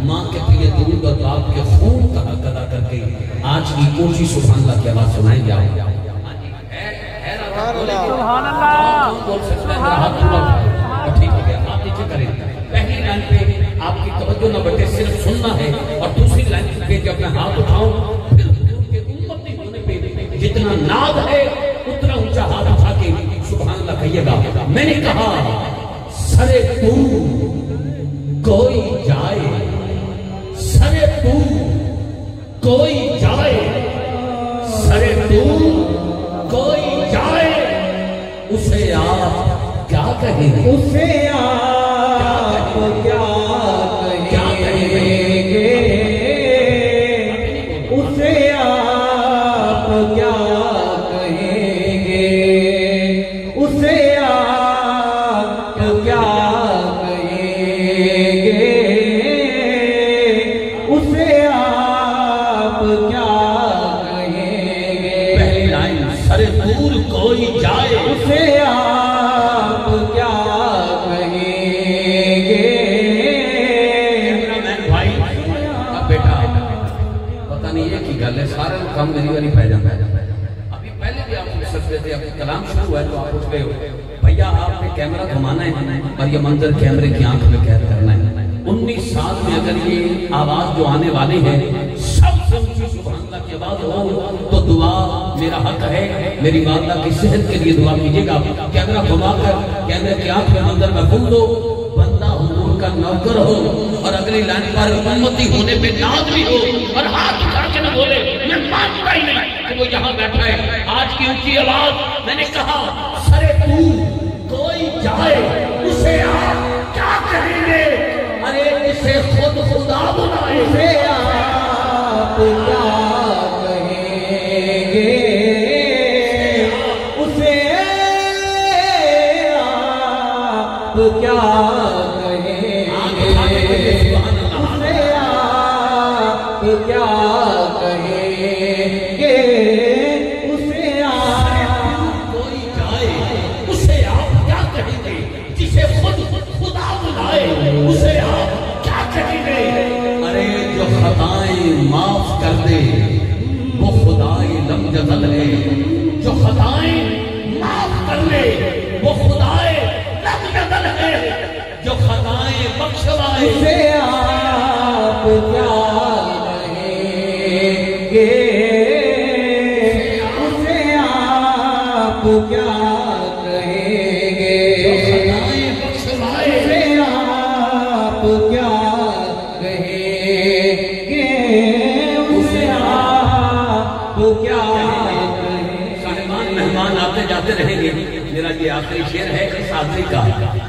ماں کے پیے درود اور باپ کے خون کا حق ادا کر کے آج کی اونچی سبحان اللہ کی آواز سنائیں گے آپ؟ سبحان اللہ بول سکتے ہیں ہاتھ پورا ٹھیک ہو گیا. آپ نیچے کریں. پہلی لائن پہ آپ کی توجہ نہ بٹے صرف سننا ہے اور دوسری لائن پہ جب میں ہاتھ اٹھاؤں پھر ان کے امتی ہونے پہ جتنا ناد ہے اتنا اونچا ہاتھ اٹھا کے سبحان اللہ کہیے گا. میں نے کہا سرے تو کوئی جائے, سرے تو کوئی جائے, سرے تو کوئی جائے, اسے آپ کیا کہیں گے؟ اسے آپ کیا کہیں گے؟ اسے آپ کیا کہیں گے؟ اسے آپ کیا کہیں گے؟ اسے آپ کیا کہیں گے؟ پہلی لائن سرے دور کوئی جائے, اسے آپ کیا کہیں گے؟ کیمرامین بھائی اب بیٹا پتہ نہیں یہ کی گل ہے سارے کام میری والی پہ جاتا ہے. ابھی پہلے بھی آپ پوچھ سکتے تھے, اب کلام شروع ہے تو آپ پوچھ گئے ہو بھیا آپ نے کیمرہ گھمانا ہے اور یہ منظر کیمرے کی آنکھ میں قید کرنا ہے. 19 سال میں اگر یہ آواز جو آنے والی ہے سب سے اونچی سبحان اللہ کی آواز ہو تو دعا میرا حق ہے, میری والدہ کی صحت کے لیے دعا کیجیے گا. کیمرہ گھما کر کیمرے کی آنکھ میں منظر محفوظ ہو, بندہ حضور کا نوکر ہو اور اگلی لائن پر امتی ہونے پہ ناز بھی ہو اور ہاتھ اٹھا کے نہ بولے میں مانتا ہی نہیں کہ وہ یہاں بیٹھا ہے. آج کی اونچی آواز میں نے کہا سرے تو کوئی جائے, اسے آپ کیا کہیں گے؟ ارے اسے خود خدا بنائے, اسے آپ کیا کہیں گے؟ اسے آپ کیا کہیں گے؟ اسے آپ کیا کہیں گے؟ اسے آپ کوئی جائے, اسے آپ کیا کہیں گے؟ جسے خود خدا بنائے اسے آپ کیا کہیں گے؟ ارے جو خطائیں معاف کر دے وہ خدائے لم جزل ہے, جو خطائیں معاف کر لے وہ خدائے لم جزل ہے, جو خطائیں بخشوائے اسے آپ کیا کہیں گے؟ اسے آپ کیا کہیں گے؟ خطائیں بخشوائے اسے آپ کیا کہیں گے؟ اسے آپ کیا کہیں گے؟ صاحبان مہمان آتے جاتے رہیں گے. میرا یہ آخری شعر ہے اس آخری کا,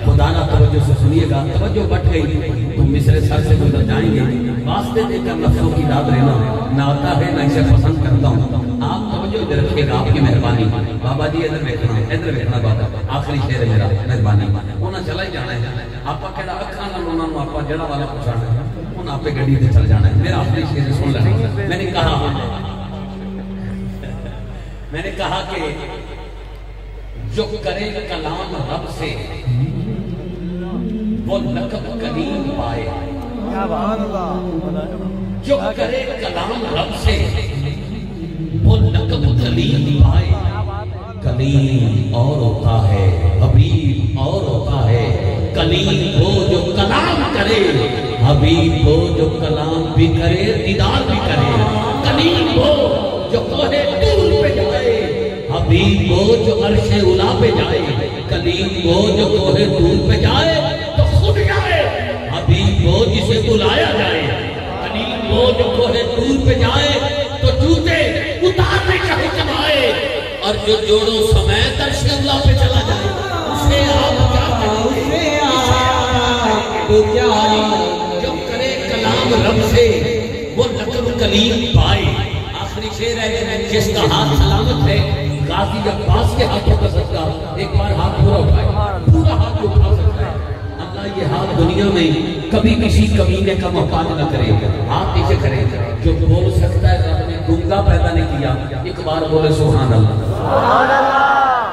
خدا نہ توجہ سے سنیے گا. توجہ بٹ گئی تو مصرے سر سے گزر جائیں گے. واسطے دے کر لفظوں کی داد رہنا نہ آتا ہے نہ اسے پسند کرتا ہوں. آپ توجہ دے رکھیے گا, آپ کی مہربانی. بابا جی ادھر دیکھنا بابا, آخری شعر ہے میرا, مہربانی. انہاں چلا ہی جانا ہے, آپ کہڑا اکھاں نال انہاں نوں آپ جڑا والا پہنچانا ہے, انہاں آپ گڈی تے چل جانا ہے. میرا آخری شعر سن لینا. میں نے کہا کہ جو کرے کلام رب سے وہ لقب کلیم پائے, جو کرے کلام رب سے وہ لقب کلیم پائے. کلیم اور ہوتا ہے, حبیب اور ہوتا ہے. کلیم وہ جو کلام کرے, حبیب وہ جو کلام بھی کرے, دیدار بھی کرے. کلیم وہ جو کوہ طور پہ جائے, حبیب وہ جو عرش اولا پہ جائے. کلیم وہ جو کوہ طور پہ جائے تو خود جائے. حبیب وہ جسے بلایا جائے. کلیم وہ جو کوہ طور پہ جائے تو جوتے اتارنے کا حکم آئے, اور جو جوڑوں سمیت عرش اولا پہ چلا جائے اسے آپ کیا کہیں گے؟ اسے آپ کیا جو کرے کلام رب سے وہ لقب کلیم پائے. آخری شعر ہے, جس کا ہاتھ سلامت ہے غازی عباس کے ہاتھوں کا صدقہ ایک بار ہاتھ پورا اٹھائے, پورا ہاتھ اٹھا سکتا ہے. اللہ یہ ہاتھ دنیا میں کبھی کسی کمینے کا محتاج نہ کرے. ہاتھ نیچے کرے, جو بول سکتا ہے رب نے گنگا پیدا نہیں کیا, ایک بار بولے سبحان اللہ.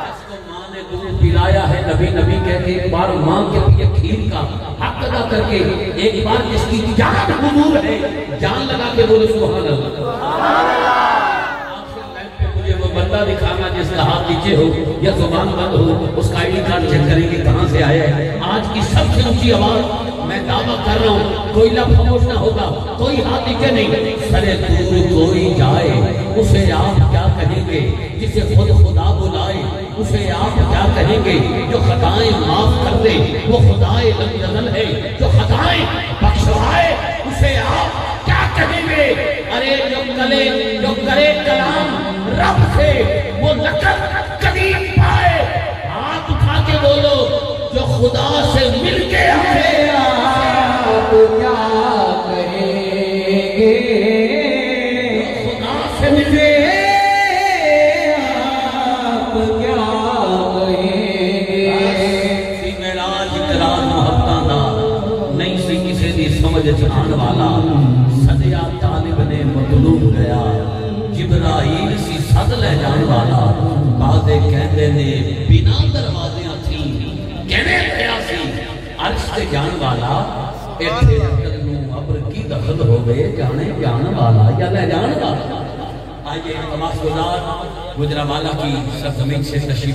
جس کو ماں نے دودھ پلایا ہے نبی نبی کہہ کے, ایک بار ماں کے لیے کھیر کا حق ادا کر کے ایک بار جس کی جان حضور ہے جان لگا کے بولے سبحان اللہ۔ مجھے وہ بندہ دکھانا جس کا ہاتھ نیچے ہو یا زبان بند ہو، اس کا آئی ڈی کارڈ چیک کریں گے کہاں سے آیا ہے۔ آج کی سب سے اونچی آواز میں دعویٰ کر رہا ہوں، کوئی لفظ خاموش نہ ہوگا، کوئی ہاتھ نیچے نہیں۔ سرے دور کوئی جائے اسے آپ کیا کہیں گے، جسے خود خدا بلائے اسے آپ کیا کہیں گے، جو خطائیں معاف کر دے وہ خدائے لم یزل ہے، جو خطائیں بخشوائے اسے آپ کیا کہیں گے۔ ارے جو کرے کلام رب سے وہ لقب کبھی پائے، ہاتھ اٹھا کے بولو جو خدا سے مل کے آئے آپ کیا کہیں گے، خدا سے ملے آپ کیا کہیں گے۔ سی معراج اقرار محبتاں دا نہیں سی کسی دی سمجھ چان والا، صدیہ طالب نے مطلوب گیا، جبرائیل سی صد لے جان والا، بادے کہندے نے بنا دروازیاں تھی کہنے گیا سی عرش تے جان والا، ایتھے عقل نو ابر کی دخل ہوئے جانے جان والا یا لے جان والا۔ آئیے تماش گزار گجرانوالہ کی سرزمین سے تشریف